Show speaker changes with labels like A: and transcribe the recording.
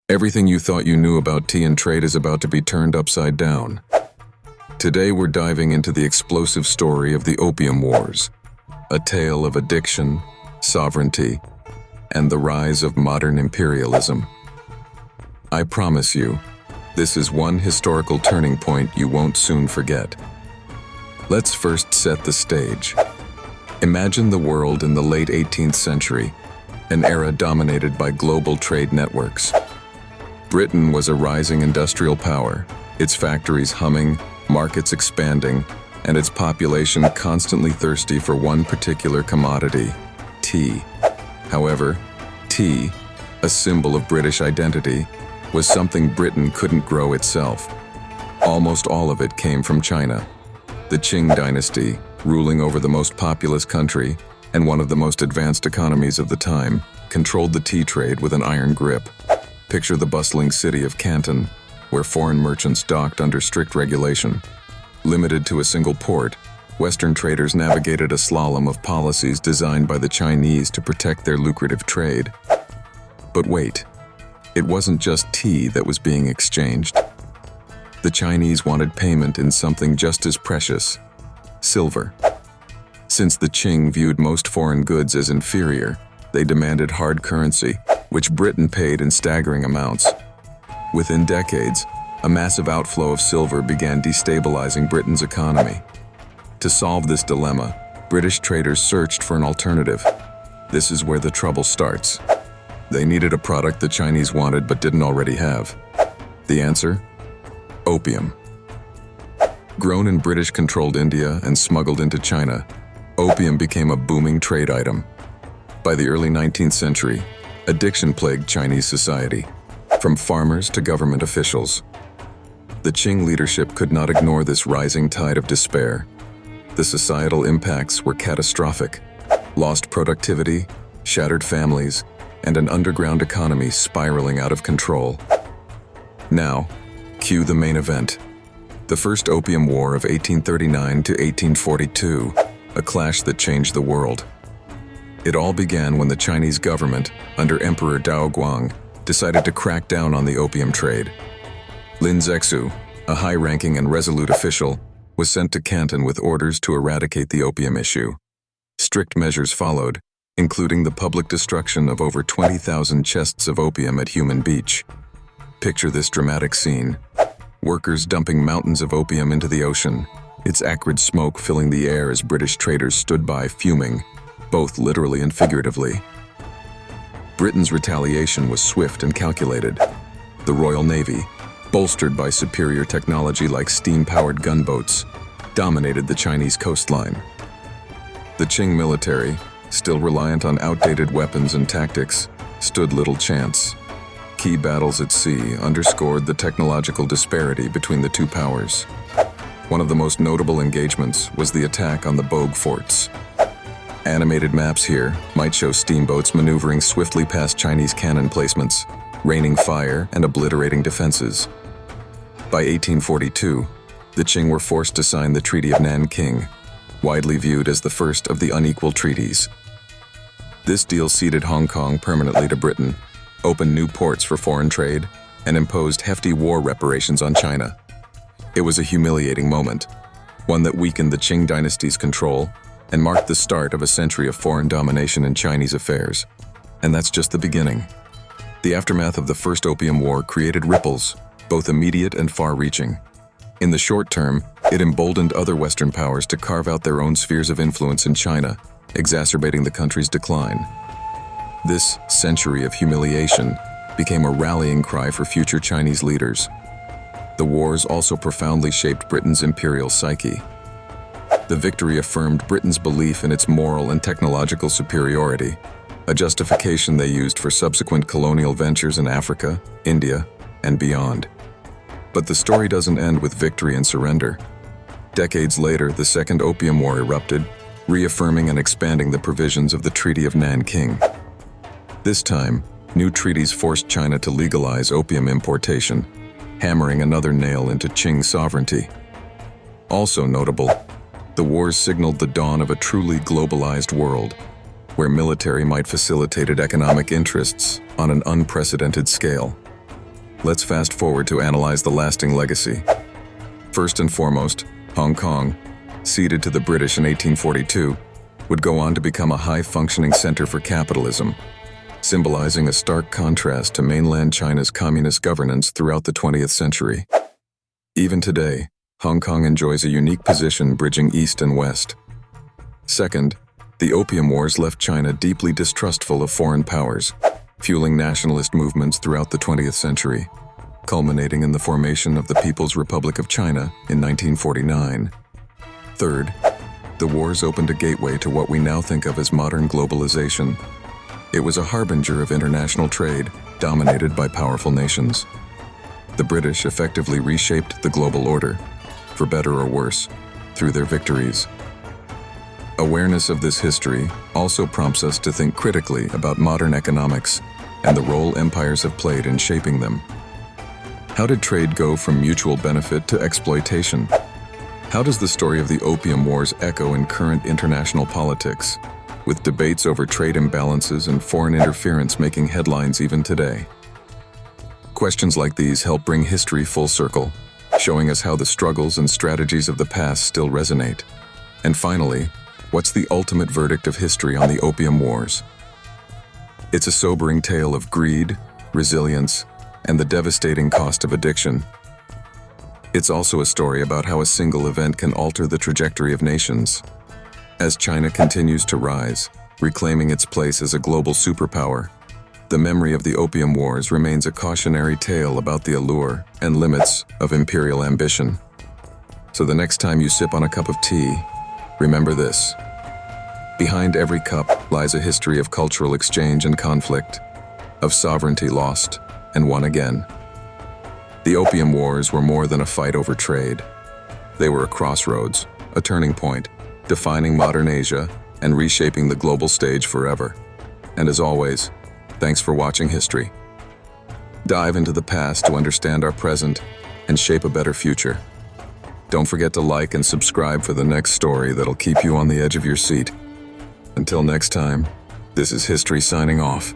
A: Everything you thought you knew about tea and trade is about to be turned upside down. Today we're diving into the explosive story of the Opium Wars, a tale of addiction, sovereignty, and the rise of modern imperialism. I promise you, this is one historical turning point you won't soon forget. Let's first set the stage. Imagine the world in the late 18th century, an era dominated by global trade networks. Britain was a rising industrial power, its factories humming, markets expanding, and its population constantly thirsty for one particular commodity: tea. However, tea, a symbol of British identity, was something Britain couldn't grow itself. Almost all of it came from China. The Qing dynasty, ruling over the most populous country and one of the most advanced economies of the time, controlled the tea trade with an iron grip. Picture the bustling city of Canton, where foreign merchants docked under strict regulation. Limited to a single port, Western traders navigated a slalom of policies designed by the Chinese to protect their lucrative trade. But wait, it wasn't just tea that was being exchanged. The Chinese wanted payment in something just as precious: silver. Since the Qing viewed most foreign goods as inferior, they demanded hard currency, which Britain paid in staggering amounts. Within decades, a massive outflow of silver began destabilizing Britain's economy. To solve this dilemma, British traders searched for an alternative. This is where the trouble starts. They needed a product the Chinese wanted but didn't already have. The answer? Opium. Grown in British-controlled India and smuggled into China, opium became a booming trade item. By the early 19th century, addiction plagued Chinese society, from farmers to government officials. The Qing leadership could not ignore this rising tide of despair. The societal impacts were catastrophic: lost productivity, shattered families, and an underground economy spiraling out of control. Now, cue the main event. The First Opium War of 1839 to 1842, a clash that changed the world. It all began when the Chinese government, under Emperor Daoguang, decided to crack down on the opium trade. Lin Zexu, a high-ranking and resolute official, was sent to Canton with orders to eradicate the opium issue. Strict measures followed, including the public destruction of over 20,000 chests of opium at Human Beach. Picture this dramatic scene: workers dumping mountains of opium into the ocean, its acrid smoke filling the air as British traders stood by fuming, both literally and figuratively. Britain's retaliation was swift and calculated. The Royal Navy, bolstered by superior technology like steam-powered gunboats, dominated the Chinese coastline. The Qing military, still reliant on outdated weapons and tactics, stood little chance. Key battles at sea underscored the technological disparity between the two powers. One of the most notable engagements was the attack on the Bogue forts. Animated maps here might show steamboats maneuvering swiftly past Chinese cannon placements, raining fire and obliterating defenses. By 1842, the Qing were forced to sign the Treaty of Nanking, widely viewed as the first of the unequal treaties. This deal ceded Hong Kong permanently to Britain, opened new ports for foreign trade, and imposed hefty war reparations on China. It was a humiliating moment, one that weakened the Qing dynasty's control and marked the start of a century of foreign domination in Chinese affairs. And that's just the beginning. The aftermath of the First Opium War created ripples, both immediate and far-reaching. In the short term, it emboldened other Western powers to carve out their own spheres of influence in China, exacerbating the country's decline. This century of humiliation became a rallying cry for future Chinese leaders. The wars also profoundly shaped Britain's imperial psyche. The victory affirmed Britain's belief in its moral and technological superiority, a justification they used for subsequent colonial ventures in Africa, India, and beyond. But the story doesn't end with victory and surrender. Decades later, the Second Opium War erupted, reaffirming and expanding the provisions of the Treaty of Nanking. This time, new treaties forced China to legalize opium importation, hammering another nail into Qing sovereignty. Also notable, the wars signaled the dawn of a truly globalized world, where military might facilitate economic interests on an unprecedented scale. let's fast forward to analyze the lasting legacy. First and foremost, Hong Kong, ceded to the British in 1842, would go on to become a high-functioning center for capitalism, symbolizing a stark contrast to mainland China's communist governance throughout the 20th century. Even today, Hong Kong enjoys a unique position bridging East and West. Second, the Opium Wars left China deeply distrustful of foreign powers, fueling nationalist movements throughout the 20th century, culminating in the formation of the People's Republic of China in 1949. Third, the wars opened a gateway to what we now think of as modern globalization. It was a harbinger of international trade, dominated by powerful nations. The British effectively reshaped the global order, for better or worse, through their victories. Awareness of this history also prompts us to think critically about modern economics and the role empires have played in shaping them. How did trade go from mutual benefit to exploitation? How does the story of the Opium Wars echo in current international politics, with debates over trade imbalances and foreign interference making headlines even today? Questions like these help bring history full circle, showing us how the struggles and strategies of the past still resonate. And finally, what's the ultimate verdict of history on the Opium Wars? It's a sobering tale of greed, resilience, and the devastating cost of addiction. It's also a story about how a single event can alter the trajectory of nations. As China continues to rise, reclaiming its place as a global superpower, the memory of the Opium Wars remains a cautionary tale about the allure and limits of imperial ambition. So the next time you sip on a cup of tea, remember this. Behind every cup lies a history of cultural exchange and conflict, of sovereignty lost and won again. The Opium Wars were more than a fight over trade. They were a crossroads, a turning point, defining modern Asia and reshaping the global stage forever. And as always, thanks for watching history. Dive into the past to understand our present and shape a better future. Don't forget to like and subscribe for the next story that'll keep you on the edge of your seat. Until next time, this is History signing off.